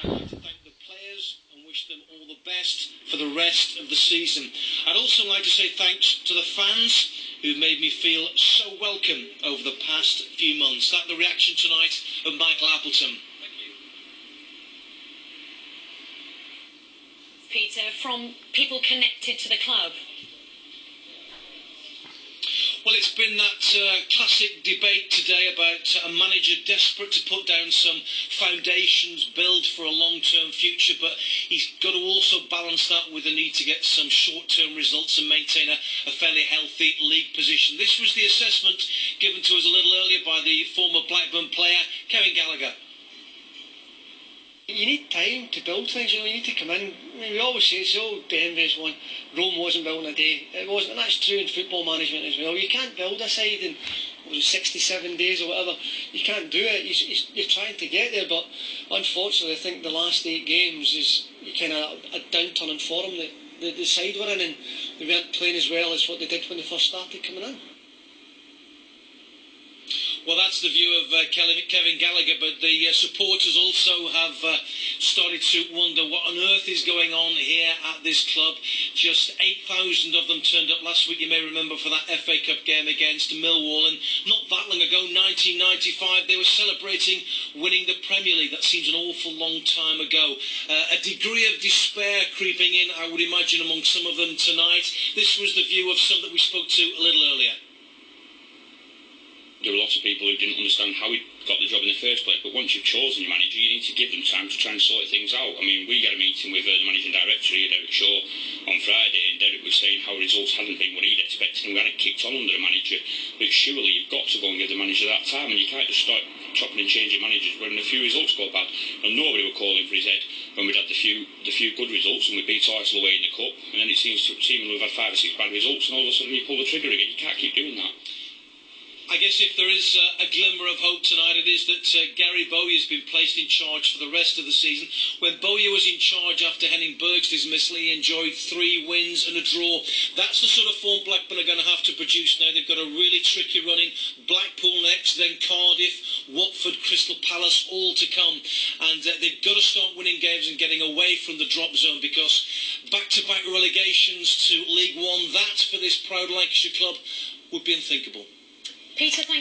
I'd like to thank the players and wish them all the best for the rest of the season. I'd also like to say thanks to the fans who've made me feel so welcome over the past few months. That's the reaction tonight of Michael Appleton. Peter, from people connected to the club. Well, it's been that classic debate today about a manager desperate to put down some foundations, build for a long-term future, but he's got to also balance that with the need to get some short-term results and maintain a fairly healthy league position. This was the assessment given to us a little earlier by the former Blackburn player, Kevin Gallagher. You need time to build things, you need to come in. We always say it's the old envious one, Rome wasn't built in a day. It wasn't, and that's true in football management as well. You can't build a side in 67 days or whatever. You can't do it. You're trying to get there, but unfortunately I think the last 8 games is kind of a downturn in form. The side were in, and they weren't playing as well as what they did when they first started coming in. Well, that's the view of Kevin Gallagher, but the supporters also have started to wonder what on earth is going on here at this club. Just 8,000 of them turned up last week, you may remember, for that FA Cup game against Millwall, and not that long ago, 1995, they were celebrating winning the Premier League. That seems an awful long time ago. A degree of despair creeping in, I would imagine, among some of them tonight. This was the view of some that we spoke to a little earlier. There were lots of people who didn't understand how he got the job in the first place, but once you've chosen your manager, you need to give them time to try and sort things out. I mean, we had a meeting with the managing director here, Derek Shaw, on Friday, and Derek was saying how results hadn't been what he'd expected, and we hadn't kicked on under the manager. But surely you've got to go and give the manager that time, and you can't just start chopping and changing managers when a few results go bad. And nobody were calling for his head when we'd had the few good results, and we beat Arsenal away in the cup, and then it seemingly we've had 5 or 6 bad results, and all of a sudden you pull the trigger again. You can't keep doing that. I guess if there is a glimmer of hope tonight, it is that Gary Bowyer has been placed in charge for the rest of the season. When Bowyer was in charge after Henning Berg's dismissal, he enjoyed 3 wins and a draw. That's the sort of form Blackburn are going to have to produce now. They've got a really tricky running. Blackpool next, then Cardiff, Watford, Crystal Palace, all to come. And they've got to start winning games and getting away from the drop zone, because back-to-back relegations to League One, that for this proud Lancashire club would be unthinkable. Peter, thank you.